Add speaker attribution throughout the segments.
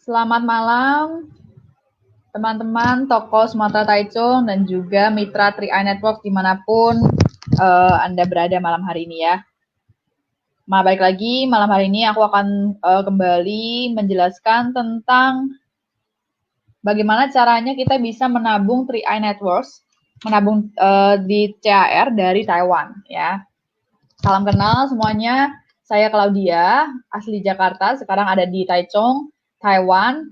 Speaker 1: Selamat malam, teman-teman toko Sumatera Taichung dan juga mitra Tri-Eye Network dimanapun Anda berada malam hari ini ya. Baik lagi, malam hari ini aku akan kembali menjelaskan tentang bagaimana caranya kita bisa menabung Tri-Eye Networks, menabung di CAR dari Taiwan ya. Salam kenal semuanya, saya Claudia, asli Jakarta, sekarang ada di Taichung, Taiwan.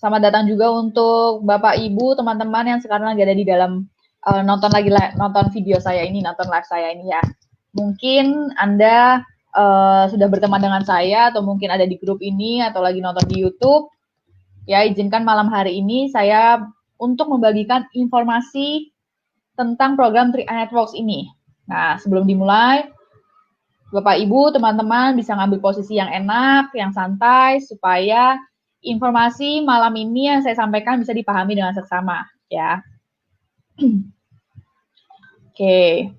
Speaker 1: Selamat datang juga untuk Bapak Ibu, teman-teman yang sekarang lagi ada di dalam nonton video saya ini, nonton live saya ini ya. Mungkin Anda sudah berteman dengan saya atau mungkin ada di grup ini atau lagi nonton di YouTube. Ya, izinkan malam hari ini saya untuk membagikan informasi tentang program Tri-Eye Networks ini. Nah, sebelum dimulai, Bapak Ibu, teman-teman bisa ngambil posisi yang enak, yang santai, supaya informasi malam ini yang saya sampaikan bisa dipahami dengan seksama, ya. Oke.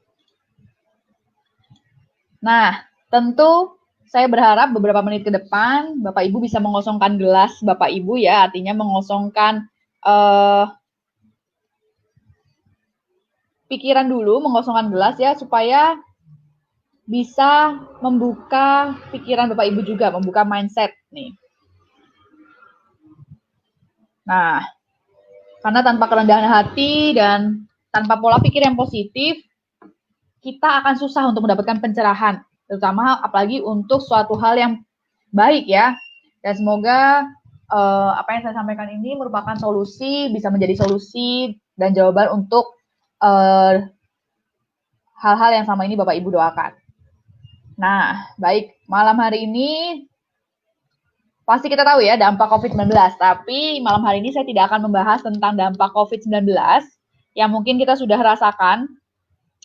Speaker 1: Nah, tentu saya berharap beberapa menit ke depan Bapak Ibu bisa mengosongkan gelas Bapak Ibu ya, artinya mengosongkan pikiran dulu, mengosongkan gelas ya, supaya bisa membuka pikiran Bapak Ibu juga, membuka mindset nih. Nah, karena tanpa kerendahan hati dan tanpa pola pikir yang positif, kita akan susah untuk mendapatkan pencerahan, terutama apalagi untuk suatu hal yang baik ya. Dan semoga apa yang saya sampaikan ini merupakan solusi, bisa menjadi solusi dan jawaban untuk hal-hal yang sama ini Bapak Ibu doakan. Nah, baik, malam hari ini pasti kita tahu ya dampak COVID-19, tapi malam hari ini saya tidak akan membahas tentang dampak COVID-19 yang mungkin kita sudah rasakan,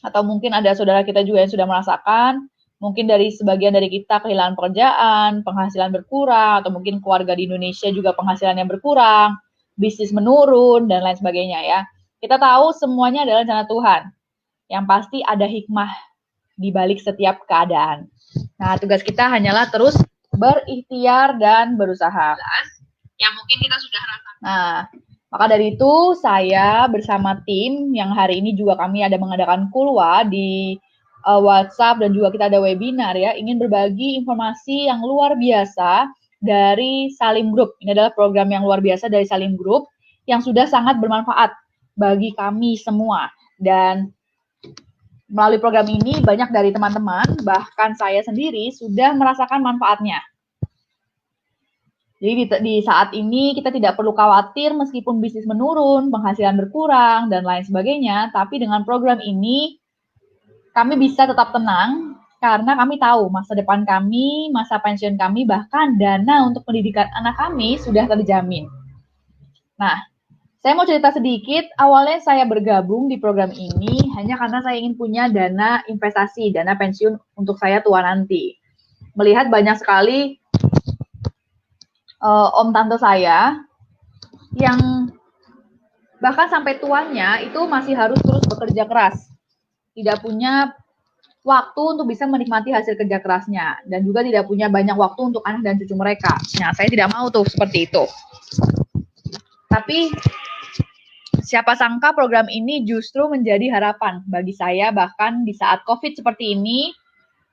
Speaker 1: atau mungkin ada saudara kita juga yang sudah merasakan, mungkin dari sebagian dari kita kehilangan pekerjaan, penghasilan berkurang, atau mungkin keluarga di Indonesia juga penghasilan yang berkurang, bisnis menurun, dan lain sebagainya ya. Kita tahu semuanya adalah rencana Tuhan, yang pasti ada hikmah di balik setiap keadaan. Nah, tugas kita hanyalah terus berikhtiar dan berusaha. Yang mungkin kita sudah rasakan. Nah, maka dari itu saya bersama tim yang hari ini juga kami ada mengadakan kulwa di WhatsApp dan juga kita ada webinar ya, ingin berbagi informasi yang luar biasa dari Salim Group. Ini adalah program yang luar biasa dari Salim Group yang sudah sangat bermanfaat bagi kami semua. Dan melalui program ini banyak dari teman-teman, bahkan saya sendiri sudah merasakan manfaatnya. Jadi di saat ini kita tidak perlu khawatir meskipun bisnis menurun, penghasilan berkurang, dan lain sebagainya. Tapi dengan program ini, kami bisa tetap tenang karena kami tahu masa depan kami, masa pensiun kami, bahkan dana untuk pendidikan anak kami sudah terjamin. Nah, saya mau cerita sedikit, awalnya saya bergabung di program ini hanya karena saya ingin punya dana investasi, dana pensiun untuk saya tua nanti. Melihat banyak sekali om tante saya yang bahkan sampai tuanya itu masih harus terus bekerja keras. Tidak punya waktu untuk bisa menikmati hasil kerja kerasnya. Dan juga tidak punya banyak waktu untuk anak dan cucu mereka. Nah, saya tidak mau tuh seperti itu. Tapi siapa sangka program ini justru menjadi harapan bagi saya, bahkan di saat COVID seperti ini,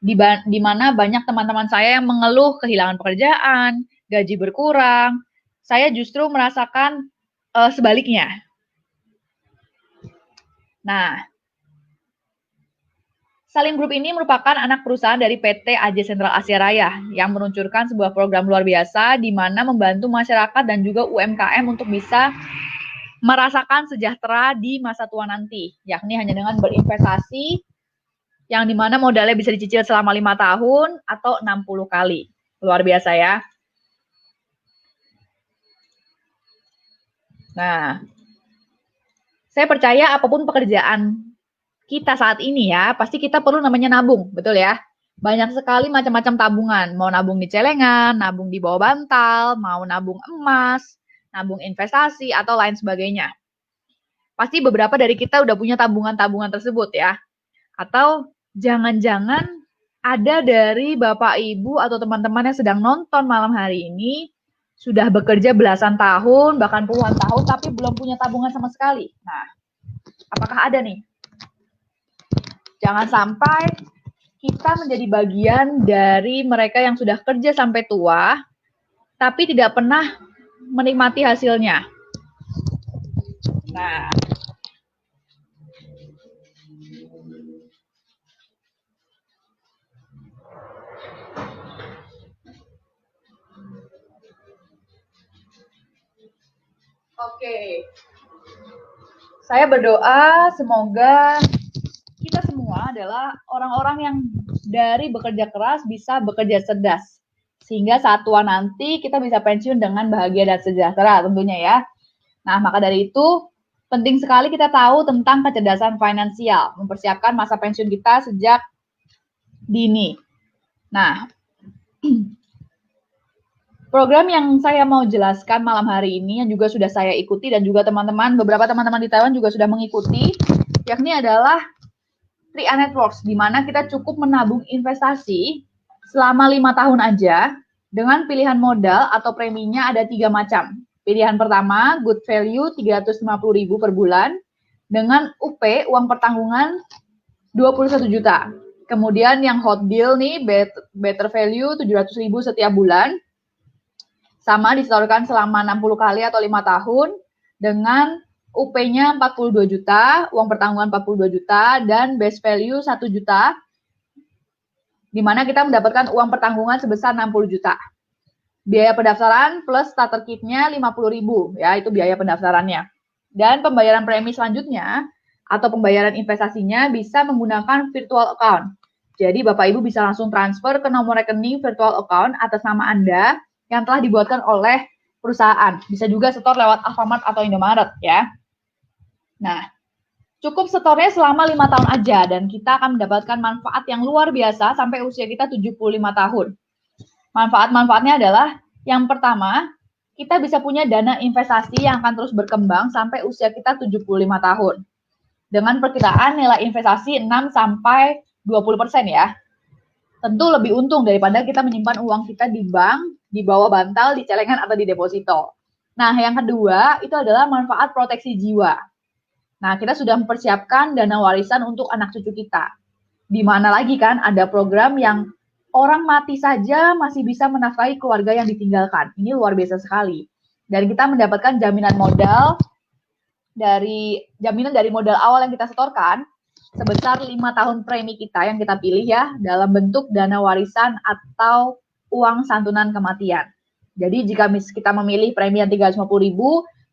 Speaker 1: di mana banyak teman-teman saya yang mengeluh kehilangan pekerjaan, gaji berkurang. Saya justru merasakan sebaliknya. Nah, Salim Group ini merupakan anak perusahaan dari PT AJ Sentral Asia Raya yang meluncurkan sebuah program luar biasa di mana membantu masyarakat dan juga UMKM untuk bisa merasakan sejahtera di masa tua nanti, yakni hanya dengan berinvestasi yang dimana modalnya bisa dicicil selama 5 tahun atau 60 kali. Luar biasa ya. Nah, saya percaya apapun pekerjaan kita saat ini ya, pasti kita perlu namanya nabung, betul ya? Banyak sekali macam-macam tabungan, mau nabung di celengan, nabung di bawah bantal, mau nabung emas, nabung investasi, atau lain sebagainya. Pasti beberapa dari kita udah punya tabungan-tabungan tersebut ya. Atau jangan-jangan ada dari Bapak Ibu atau teman-teman yang sedang nonton malam hari ini sudah bekerja belasan tahun, bahkan puluhan tahun, tapi belum punya tabungan sama sekali. Nah, apakah ada nih? Jangan sampai kita menjadi bagian dari mereka yang sudah kerja sampai tua, tapi tidak pernah menikmati hasilnya. Nah, oke. Saya berdoa semoga kita semua adalah orang-orang yang dari bekerja keras bisa bekerja cerdas. Sehingga saat tua nanti kita bisa pensiun dengan bahagia dan sejahtera tentunya ya. Nah, maka dari itu penting sekali kita tahu tentang kecerdasan finansial, mempersiapkan masa pensiun kita sejak dini. Nah, program yang saya mau jelaskan malam hari ini yang juga sudah saya ikuti dan juga beberapa teman-teman di Taiwan juga sudah mengikuti, yakni adalah 3A Networks, di mana kita cukup menabung investasi selama 5 tahun aja dengan pilihan modal atau preminya ada 3 macam. Pilihan pertama, good value 350.000 per bulan dengan UP, uang pertanggungan 21 juta. Kemudian yang hot deal nih, better value 700.000 setiap bulan. Sama disetorkan selama 60 kali atau 5 tahun dengan UP-nya 42 juta, uang pertanggungan 42 juta, dan base value 1 juta, di mana kita mendapatkan uang pertanggungan sebesar 60 juta. Biaya pendaftaran plus starter kit-nya 50.000, ya itu biaya pendaftarannya. Dan pembayaran premi selanjutnya atau pembayaran investasinya bisa menggunakan virtual account. Jadi Bapak Ibu bisa langsung transfer ke nomor rekening virtual account atas nama Anda yang telah dibuatkan oleh perusahaan. Bisa juga setor lewat Alfamart atau Indomaret ya. Nah, cukup setornya selama 5 tahun aja dan kita akan mendapatkan manfaat yang luar biasa sampai usia kita 75 tahun. Manfaat-manfaatnya adalah yang pertama, kita bisa punya dana investasi yang akan terus berkembang sampai usia kita 75 tahun. Dengan perkiraan nilai investasi 6 sampai 20% ya. Tentu lebih untung daripada kita menyimpan uang kita di bank, di bawah bantal, di celengan, atau di deposito. Nah, yang kedua, itu adalah manfaat proteksi jiwa. Nah, kita sudah mempersiapkan dana warisan untuk anak cucu kita. Di mana lagi kan ada program yang orang mati saja masih bisa menafkahi keluarga yang ditinggalkan. Ini luar biasa sekali. Dan kita mendapatkan jaminan dari modal awal yang kita setorkan, sebesar 5 tahun premi kita yang kita pilih ya, dalam bentuk dana warisan atau uang santunan kematian. Jadi jika kita memilih premi yang 350.000,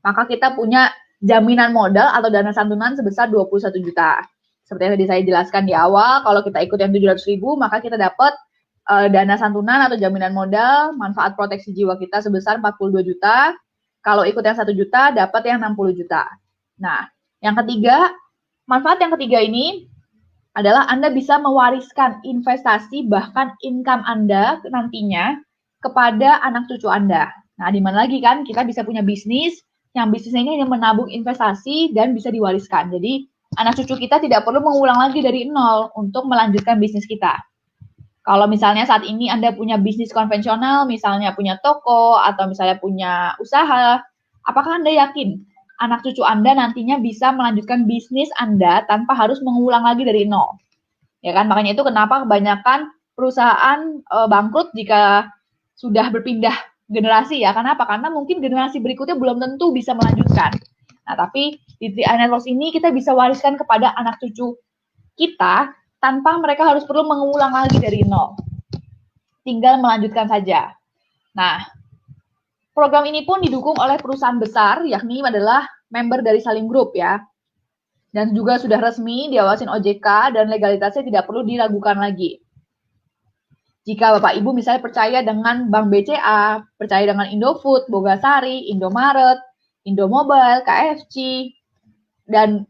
Speaker 1: maka kita punya jaminan modal atau dana santunan sebesar 21 juta. Seperti yang tadi saya jelaskan di awal, kalau kita ikut yang 700.000, maka kita dapat dana santunan atau jaminan modal, manfaat proteksi jiwa kita sebesar 42 juta. Kalau ikut yang 1 juta, dapat yang 60 juta. Nah, yang ketiga, manfaat yang ketiga ini adalah Anda bisa mewariskan investasi bahkan income Anda nantinya kepada anak cucu Anda. Nah, di mana lagi kan kita bisa punya bisnis, yang bisnisnya ini hanya menabung investasi dan bisa diwariskan. Jadi, anak cucu kita tidak perlu mengulang lagi dari nol untuk melanjutkan bisnis kita. Kalau misalnya saat ini Anda punya bisnis konvensional, misalnya punya toko atau misalnya punya usaha, apakah Anda yakin anak cucu Anda nantinya bisa melanjutkan bisnis Anda tanpa harus mengulang lagi dari nol? Ya kan, makanya itu kenapa kebanyakan perusahaan bangkrut jika sudah berpindah generasi ya. Kenapa? Karena mungkin generasi berikutnya belum tentu bisa melanjutkan. Nah, tapi di 3A Networks ini kita bisa wariskan kepada anak cucu kita tanpa mereka harus perlu mengulang lagi dari nol. Tinggal melanjutkan saja. Nah, program ini pun didukung oleh perusahaan besar, yakni adalah member dari Salim Group ya. Dan juga sudah resmi diawasin OJK dan legalitasnya tidak perlu diragukan lagi. Jika Bapak Ibu misalnya percaya dengan Bank BCA, percaya dengan Indofood, Bogasari, Indomaret, Indomobile, KFC, dan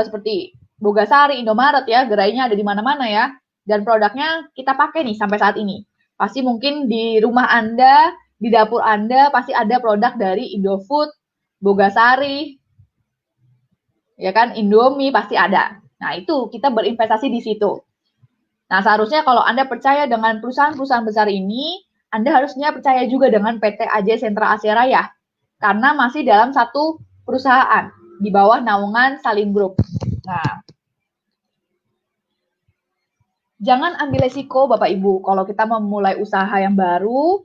Speaker 1: seperti Bogasari, Indomaret ya, gerainya ada di mana-mana ya. Dan produknya kita pakai nih sampai saat ini. Pasti mungkin di rumah Anda, di dapur Anda pasti ada produk dari Indofood, Bogasari, ya kan, Indomie pasti ada. Nah, itu kita berinvestasi di situ. Nah, seharusnya kalau Anda percaya dengan perusahaan-perusahaan besar ini, Anda harusnya percaya juga dengan PT AJ Sentra Asia Raya, karena masih dalam satu perusahaan di bawah naungan Salim Group. Nah, jangan ambil resiko Bapak Ibu kalau kita memulai usaha yang baru,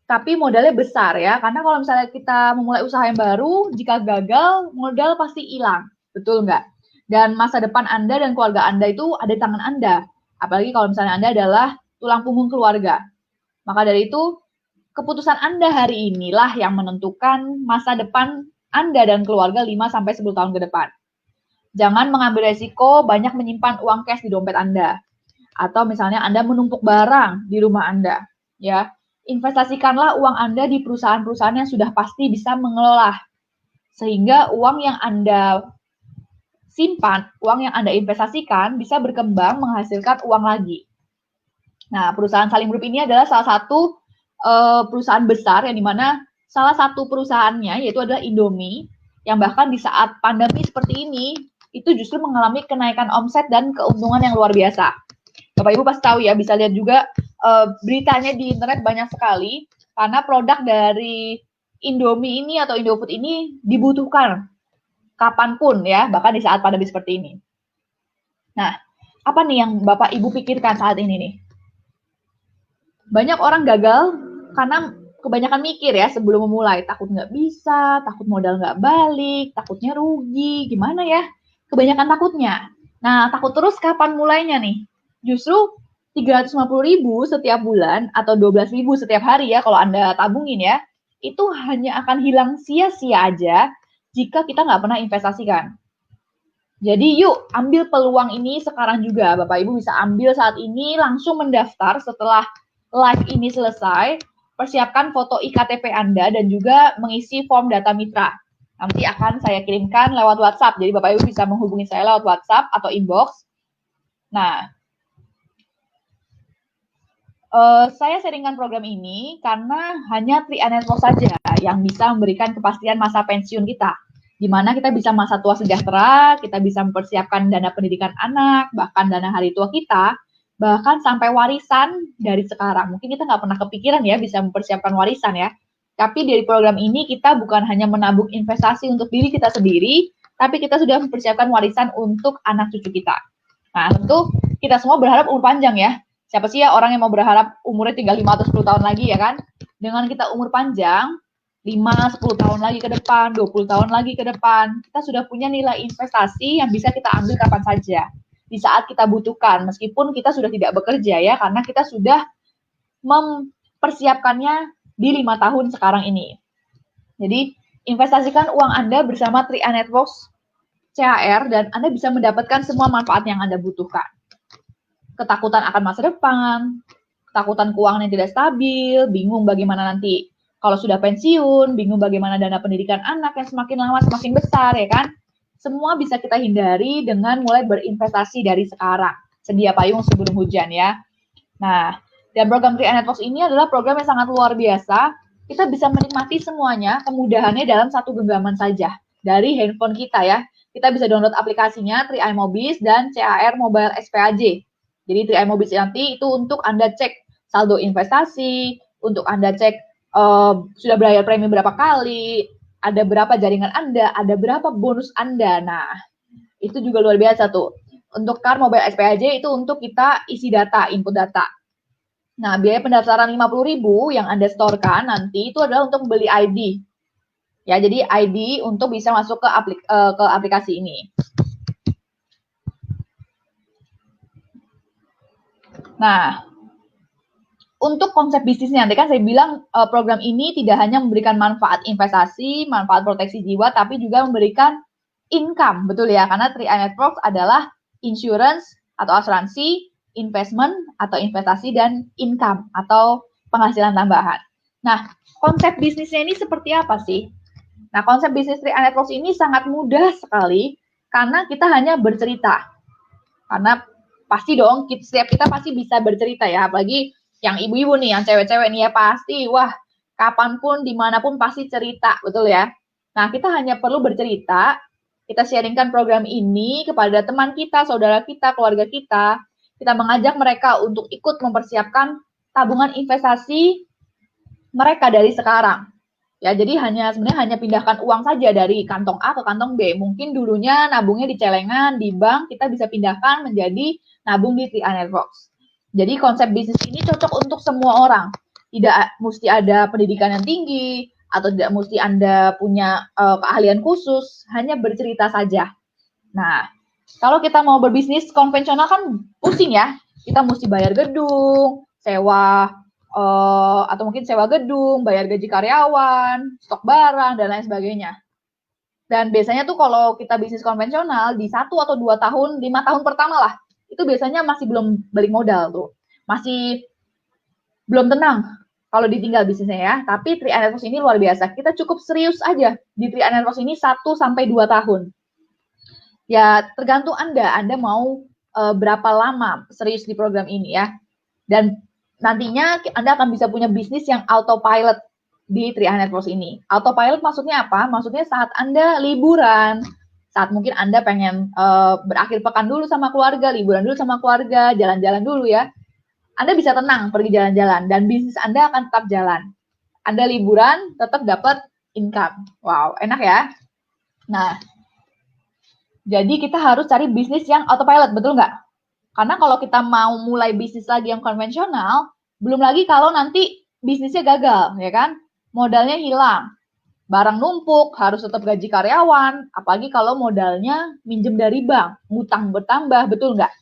Speaker 1: tapi modalnya besar ya, karena kalau misalnya kita memulai usaha yang baru, jika gagal, modal pasti hilang, betul nggak? Dan masa depan Anda dan keluarga Anda itu ada di tangan Anda, apalagi kalau misalnya Anda adalah tulang punggung keluarga. Maka dari itu, keputusan Anda hari inilah yang menentukan masa depan Anda dan keluarga 5-10 tahun ke depan. Jangan mengambil resiko banyak menyimpan uang cash di dompet Anda. Atau misalnya Anda menumpuk barang di rumah Anda, ya. Investasikanlah uang Anda di perusahaan-perusahaan yang sudah pasti bisa mengelola. Sehingga uang yang Anda simpan, uang yang Anda investasikan bisa berkembang menghasilkan uang lagi. Nah, perusahaan Salim Group ini adalah salah satu perusahaan besar yang dimana salah satu perusahaannya yaitu adalah Indomie, yang bahkan di saat pandemi seperti ini itu justru mengalami kenaikan omset dan keuntungan yang luar biasa. Bapak Ibu pasti tahu ya, bisa lihat juga beritanya di internet banyak sekali, karena produk dari Indomie ini atau Indofood ini dibutuhkan kapanpun ya, bahkan di saat pandemi seperti ini. Nah, apa nih yang Bapak Ibu pikirkan saat ini nih? Banyak orang gagal karena kebanyakan mikir ya sebelum memulai, takut nggak bisa, takut modal nggak balik, takutnya rugi, gimana ya? Kebanyakan takutnya. Nah, takut terus kapan mulainya nih? Justru 350.000 setiap bulan atau 12.000 setiap hari ya kalau Anda tabungin ya, itu hanya akan hilang sia-sia aja jika kita nggak pernah investasikan. Jadi yuk ambil peluang ini sekarang juga. Bapak Ibu bisa ambil saat ini, langsung mendaftar setelah live ini selesai. Persiapkan foto IKTP Anda dan juga mengisi form data mitra. Nanti akan saya kirimkan lewat WhatsApp. Jadi Bapak Ibu bisa menghubungi saya lewat WhatsApp atau inbox. Nah, saya sharingkan program ini karena hanya Tri Network saja yang bisa memberikan kepastian masa pensiun kita, di mana kita bisa masa tua sejahtera, kita bisa mempersiapkan dana pendidikan anak, bahkan dana hari tua kita, bahkan sampai warisan dari sekarang. Mungkin kita nggak pernah kepikiran ya bisa mempersiapkan warisan ya, tapi dari program ini kita bukan hanya menabung investasi untuk diri kita sendiri, tapi kita sudah mempersiapkan warisan untuk anak cucu kita. Nah, tentu kita semua berharap umur panjang ya. Siapa sih ya orang yang mau berharap umurnya tinggal 5 atau 10 tahun lagi ya kan? Dengan kita umur panjang, 5-10 tahun lagi ke depan, 20 tahun lagi ke depan, kita sudah punya nilai investasi yang bisa kita ambil kapan saja. Di saat kita butuhkan, meskipun kita sudah tidak bekerja ya, karena kita sudah mempersiapkannya di 5 tahun sekarang ini. Jadi, investasikan uang Anda bersama Tri Networks CHR dan Anda bisa mendapatkan semua manfaat yang Anda butuhkan. Ketakutan akan masa depan, ketakutan keuangan yang tidak stabil, bingung bagaimana nanti kalau sudah pensiun, bingung bagaimana dana pendidikan anak yang semakin lama semakin besar ya kan. Semua bisa kita hindari dengan mulai berinvestasi dari sekarang. Sedia payung sebelum hujan ya. Nah, dan program Tri Networks ini adalah program yang sangat luar biasa. Kita bisa menikmati semuanya, kemudahannya dalam satu genggaman saja dari handphone kita ya. Kita bisa download aplikasinya Tri iMobis dan CHR Mobile SPAJ. Jadi Tri iMobis nanti itu untuk Anda cek saldo investasi, untuk Anda cek sudah bayar premi berapa kali, ada berapa jaringan Anda, ada berapa bonus Anda. Nah, itu juga luar biasa tuh. Untuk Car Mobile SPAJ itu untuk kita isi data, input data. Nah, biaya pendaftaran 50.000 yang Anda setorkan nanti itu adalah untuk beli ID. Ya, jadi ID untuk bisa masuk ke aplikasi ini. Nah, untuk konsep bisnisnya, nanti kan saya bilang program ini tidak hanya memberikan manfaat investasi, manfaat proteksi jiwa, tapi juga memberikan income, betul ya? Karena Tri Networks adalah insurance atau asuransi, investment atau investasi, dan income atau penghasilan tambahan. Nah, konsep bisnisnya ini seperti apa sih? Nah, konsep bisnis Tri Networks ini sangat mudah sekali karena kita hanya bercerita. Karena pasti dong, setiap kita pasti bisa bercerita ya, apalagi yang ibu-ibu nih, yang cewek-cewek nih ya pasti, wah, kapanpun, dimanapun pasti cerita, betul ya? Nah, kita hanya perlu bercerita, kita sharingkan program ini kepada teman kita, saudara kita, keluarga kita mengajak mereka untuk ikut mempersiapkan tabungan investasi mereka dari sekarang. Ya, jadi sebenarnya hanya pindahkan uang saja dari kantong A ke kantong B. Mungkin dulunya nabungnya di celengan, di bank, kita bisa pindahkan menjadi nabung di Tri Networks. Jadi konsep bisnis ini cocok untuk semua orang. Tidak mesti ada pendidikan yang tinggi, atau tidak mesti Anda punya keahlian khusus, hanya bercerita saja. Nah, kalau kita mau berbisnis konvensional kan pusing ya. Kita mesti bayar gedung, sewa atau mungkin sewa gedung, bayar gaji karyawan, stok barang, dan lain sebagainya. Dan biasanya tuh kalau kita bisnis konvensional, di 1 atau 2 tahun, 5 tahun pertama lah, itu biasanya masih belum balik modal tuh. Masih belum tenang kalau ditinggal bisnisnya ya. Tapi Tri Networks ini luar biasa. Kita cukup serius aja di Tri Networks ini 1 sampai 2 tahun. Ya tergantung Anda mau berapa lama serius di program ini ya. Dan nantinya Anda akan bisa punya bisnis yang autopilot di Tri Networks ini. Autopilot maksudnya apa? Maksudnya saat Anda liburan, saat mungkin Anda pengen berakhir pekan dulu sama keluarga, liburan dulu sama keluarga, jalan-jalan dulu ya. Anda bisa tenang pergi jalan-jalan dan bisnis Anda akan tetap jalan. Anda liburan, tetap dapat income. Wow, enak ya. Nah, jadi kita harus cari bisnis yang autopilot, betul nggak? Karena kalau kita mau mulai bisnis lagi yang konvensional, belum lagi kalau nanti bisnisnya gagal, ya kan? Modalnya hilang, barang numpuk, harus tetap gaji karyawan, apalagi kalau modalnya minjem dari bank, ngutang bertambah, betul nggak?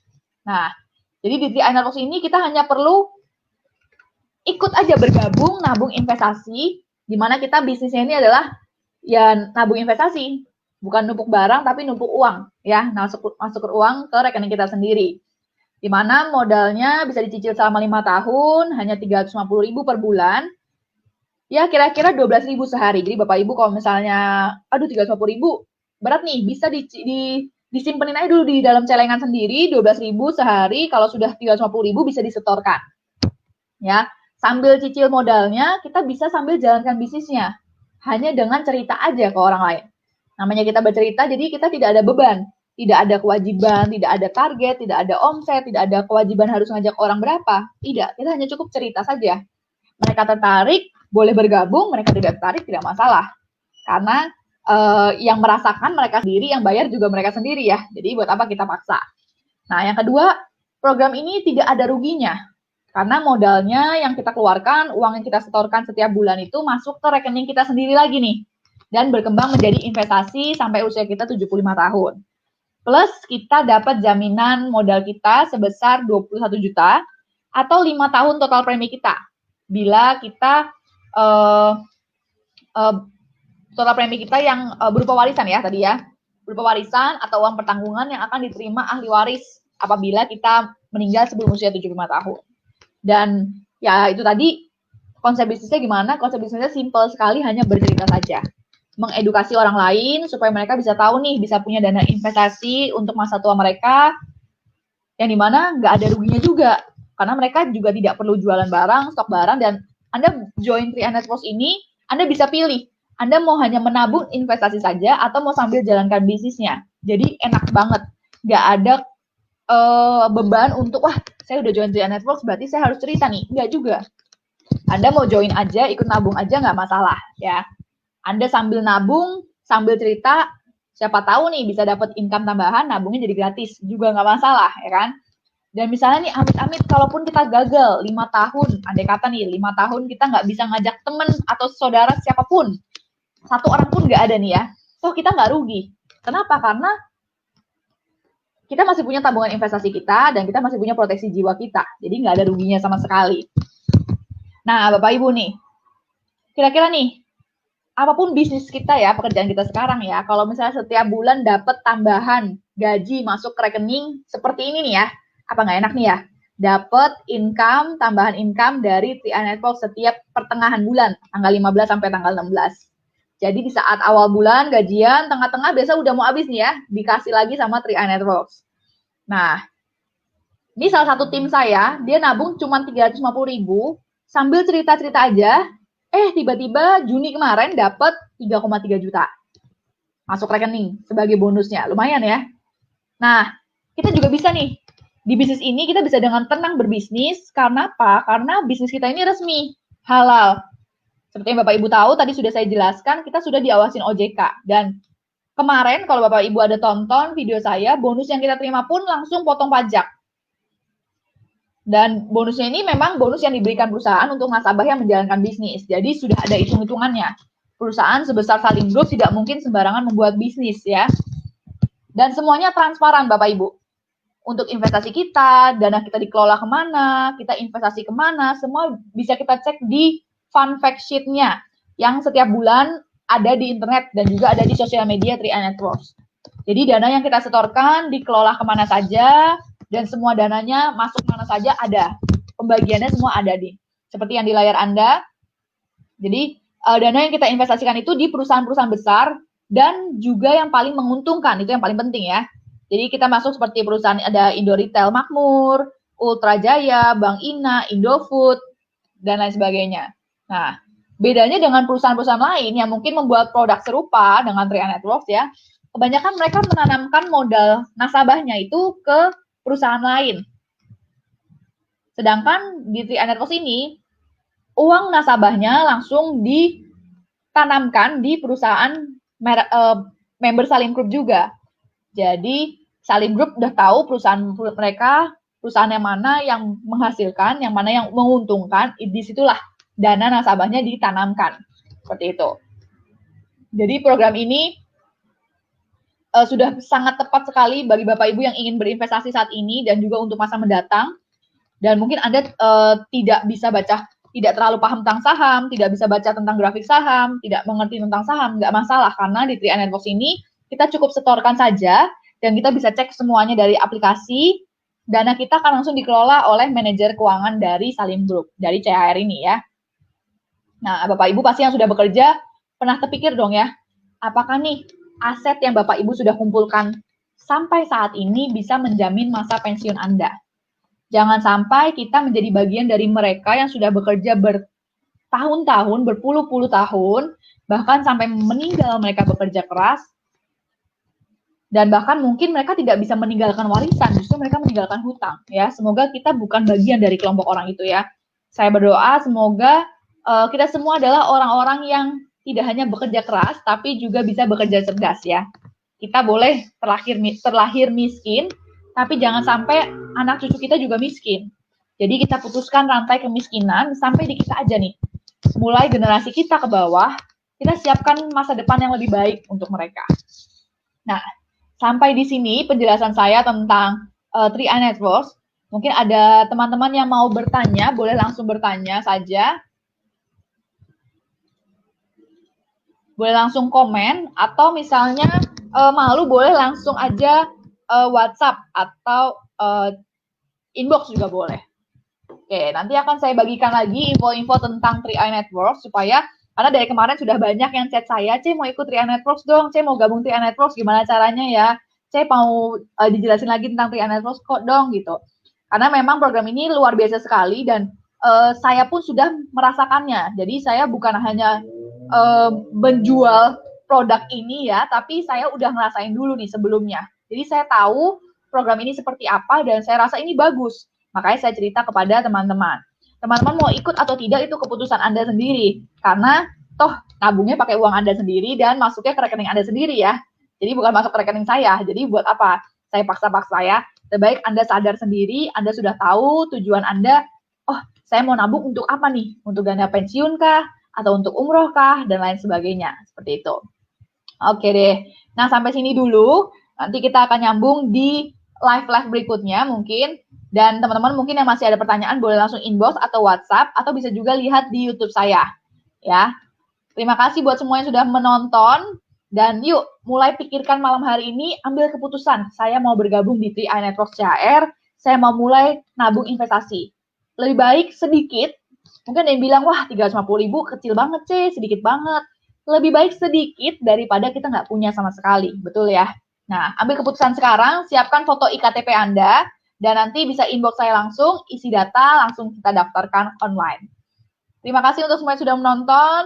Speaker 1: Nah, jadi di Tri Networks ini kita hanya perlu ikut aja bergabung, nabung investasi, di mana kita bisnisnya ini adalah ya nabung investasi, bukan numpuk barang tapi numpuk uang, ya masuk uang ke rekening kita sendiri. Di mana modalnya bisa dicicil selama 5 tahun, hanya 350.000 per bulan, ya kira-kira 12.000 sehari. Jadi Bapak Ibu kalau misalnya, aduh 350.000, berat nih, bisa disimpenin aja dulu di dalam celengan sendiri, 12.000 sehari, kalau sudah 350.000 bisa disetorkan. Ya, sambil cicil modalnya, kita bisa sambil jalankan bisnisnya. Hanya dengan cerita aja ke orang lain. Namanya kita bercerita, jadi kita tidak ada beban. Tidak ada kewajiban, tidak ada target, tidak ada omset, tidak ada kewajiban harus ngajak orang berapa. Tidak, kita hanya cukup cerita saja. Mereka tertarik, boleh bergabung, mereka tidak tertarik, tidak masalah. Karena yang merasakan mereka sendiri, yang bayar juga mereka sendiri ya. Jadi buat apa kita paksa. Nah, yang kedua, program ini tidak ada ruginya. Karena modalnya yang kita keluarkan, uang yang kita setorkan setiap bulan itu masuk ke rekening kita sendiri lagi nih. Dan berkembang menjadi investasi sampai usia kita 75 tahun. Plus kita dapat jaminan modal kita sebesar 21 juta atau 5 tahun total premi kita. Bila kita total premi kita yang berupa warisan ya tadi ya. Berupa warisan atau uang pertanggungan yang akan diterima ahli waris apabila kita meninggal sebelum usia 75 tahun. Dan ya itu tadi konsep bisnisnya gimana? Konsep bisnisnya simple sekali, hanya bercerita saja. Mengedukasi orang lain supaya mereka bisa tahu nih, bisa punya dana investasi untuk masa tua mereka yang dimana nggak ada ruginya juga karena mereka juga tidak perlu jualan barang, stok barang. Dan Anda join Tri Networks ini, Anda bisa pilih Anda mau hanya menabung investasi saja atau mau sambil jalankan bisnisnya. Jadi enak banget, nggak ada beban untuk wah saya udah join Tri Networks berarti saya harus cerita nih, nggak juga. Anda mau join aja, ikut nabung aja nggak masalah ya. Anda sambil nabung, sambil cerita, siapa tahu nih bisa dapat income tambahan, nabungnya jadi gratis, juga nggak masalah, ya kan? Dan misalnya nih, amit-amit, kalaupun kita gagal 5 tahun, andai kata nih, 5 tahun kita nggak bisa ngajak temen atau saudara siapapun, 1 orang pun nggak ada nih ya, so kita nggak rugi. Kenapa? Karena kita masih punya tabungan investasi kita, dan kita masih punya proteksi jiwa kita, jadi nggak ada ruginya sama sekali. Nah, Bapak Ibu nih, kira-kira nih, apapun bisnis kita ya, pekerjaan kita sekarang ya, kalau misalnya setiap bulan dapat tambahan gaji masuk ke rekening seperti ini nih ya, apa nggak enak nih ya? Dapat income, tambahan income dari Tri Networks setiap pertengahan bulan, tanggal 15 sampai tanggal 16. Jadi di saat awal bulan gajian, tengah-tengah biasa udah mau habis nih ya, dikasih lagi sama Tri Networks. Nah, ini salah satu tim saya, dia nabung cuma 350.000, sambil cerita-cerita aja, tiba-tiba Juni kemarin dapat 3,3 juta masuk rekening sebagai bonusnya. Lumayan ya. Nah, kita juga bisa nih Di bisnis ini kita bisa dengan tenang berbisnis, karena apa? Karena bisnis kita ini resmi, halal. Seperti yang Bapak Ibu tahu, tadi sudah saya jelaskan, kita sudah diawasin OJK. Dan kemarin kalau Bapak Ibu ada tonton video saya, bonus yang kita terima pun langsung potong pajak. Dan bonusnya ini memang bonus yang diberikan perusahaan untuk nasabah yang menjalankan bisnis. Jadi sudah ada hitung-hitungannya. Perusahaan sebesar Salim Group tidak mungkin sembarangan membuat bisnis ya. Dan semuanya transparan Bapak Ibu. Untuk investasi kita, dana kita dikelola kemana, kita investasi kemana, semua bisa kita cek di fun fact sheet-nya yang setiap bulan ada di internet dan juga ada di sosial media 3i Networks. Jadi dana yang kita setorkan dikelola kemana saja, dan semua dananya masuk mana saja ada. Pembagiannya semua ada di seperti yang di layar Anda. Jadi dana yang kita investasikan itu di perusahaan-perusahaan besar dan juga yang paling menguntungkan, itu yang paling penting ya. Jadi kita masuk seperti perusahaan ada Indo Retail Makmur, Ultra Jaya, Bank Ina, Indofood, dan lain sebagainya. Nah, bedanya dengan perusahaan-perusahaan lain yang mungkin membuat produk serupa dengan 3i Networks ya, kebanyakan mereka menanamkan modal nasabahnya itu ke perusahaan lain. Sedangkan di 3i Networks ini, uang nasabahnya langsung ditanamkan di perusahaan member Salim Group juga. Jadi Salim Group udah tahu perusahaan mereka, perusahaan yang mana yang menghasilkan, yang mana yang menguntungkan, disitulah dana nasabahnya ditanamkan. Seperti itu. Jadi program ini sudah sangat tepat sekali bagi Bapak Ibu yang ingin berinvestasi saat ini dan juga untuk masa mendatang. Dan mungkin Anda tidak bisa baca, tidak terlalu paham tentang saham, tidak bisa baca tentang grafik saham, tidak mengerti tentang saham, nggak masalah. Karena di 3i Networks ini kita cukup setorkan saja dan kita bisa cek semuanya dari aplikasi. Dana kita akan langsung dikelola oleh manajer keuangan dari Salim Group, dari CHR ini ya. Nah, Bapak Ibu pasti yang sudah bekerja pernah terpikir dong ya, apakah nih aset yang Bapak Ibu sudah kumpulkan sampai saat ini bisa menjamin masa pensiun Anda? Jangan sampai kita menjadi bagian dari mereka yang sudah bekerja bertahun-tahun, berpuluh-puluh tahun, bahkan sampai meninggal mereka bekerja keras, dan bahkan mungkin mereka tidak bisa meninggalkan warisan, justru mereka meninggalkan hutang. Ya, semoga kita bukan bagian dari kelompok orang itu ya. Saya berdoa semoga kita semua adalah orang-orang yang tidak hanya bekerja keras, tapi juga bisa bekerja cerdas ya. Kita boleh terlahir miskin, tapi jangan sampai anak cucu kita juga miskin. Jadi kita putuskan rantai kemiskinan sampai di kita aja nih. Mulai generasi kita ke bawah, kita siapkan masa depan yang lebih baik untuk mereka. Nah, sampai di sini penjelasan saya tentang 3i Networks. Mungkin ada teman-teman yang mau bertanya, boleh langsung bertanya saja. Boleh langsung komen, atau misalnya malu boleh langsung aja WhatsApp atau inbox juga boleh. Oke, nanti akan saya bagikan lagi info-info tentang 3i Networks supaya, karena dari kemarin sudah banyak yang chat saya, C mau ikut 3i Networks dong, C mau gabung 3i Networks, gimana caranya ya? C mau dijelasin lagi tentang 3i Networks kok dong gitu. Karena memang program ini luar biasa sekali dan saya pun sudah merasakannya. Jadi saya bukan hanya menjual produk ini ya, tapi saya udah ngerasain dulu nih sebelumnya. Jadi saya tahu program ini seperti apa dan saya rasa ini bagus. Makanya saya cerita kepada teman-teman. Teman-teman mau ikut atau tidak itu keputusan Anda sendiri. Karena toh nabungnya pakai uang Anda sendiri dan masuknya ke rekening Anda sendiri ya. Jadi bukan masuk ke rekening saya. Jadi buat apa? Saya paksa-paksa ya. Lebih baik Anda sadar sendiri, Anda sudah tahu tujuan Anda, oh saya mau nabung untuk apa nih? Untuk dana pensiun kah? Atau untuk umroh kah? Dan lain sebagainya. Seperti itu. Oke deh. Nah sampai sini dulu. Nanti kita akan nyambung di live-live berikutnya mungkin. Dan teman-teman mungkin yang masih ada pertanyaan boleh langsung inbox atau WhatsApp atau bisa juga lihat di YouTube saya. Ya. Terima kasih buat semua yang sudah menonton dan yuk mulai pikirkan malam hari ini, ambil keputusan. Saya mau bergabung di 3i Networks CHR, saya mau mulai nabung investasi. Lebih baik sedikit. Mungkin ada yang bilang, wah 350.000 kecil banget sih, sedikit banget. Lebih baik sedikit daripada kita nggak punya sama sekali. Betul ya? Nah, ambil keputusan sekarang, siapkan foto IKTP Anda, dan nanti bisa inbox saya langsung, isi data, langsung kita daftarkan online. Terima kasih untuk semua yang sudah menonton.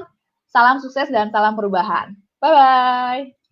Speaker 1: Salam sukses dan salam perubahan. Bye-bye.